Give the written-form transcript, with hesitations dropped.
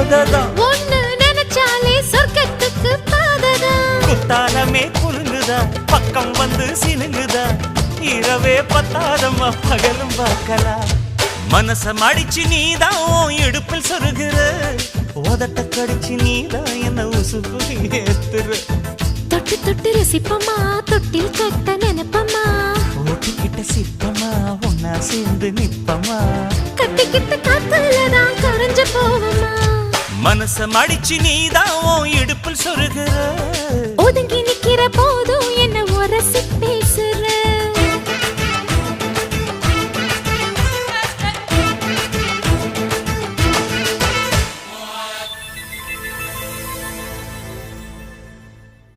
போததான் ஒண்ணு நினைச்சாலே சொர்க்கத்துக்கு பாததான் குத்தாலமே குலுங்குதா பக்கம் வந்து சினுங்குதா இரவே பத்தாதம்மா பகலும் பார்க்கலாம் மனச மடிச்சு நீதான் இடுப்பில் சொருகிற உதட்ட கடிச்சு நீதான் என்ன உசுப்பு ஏத்துற தொட்டு தொட்டு ரசிப்பமா தொட்டில் கட்ட நினைப்பமா ஓட்டிக்கிட்ட சிப்பமா ஒன்னா சேர்ந்து நிப்பமா கட்டிக்கிட்ட காத்துலதான் கரைஞ்ச போவமா மனச மடிச்சு நீதான் இடுப்பில் சொருகிற ஒதுங்கி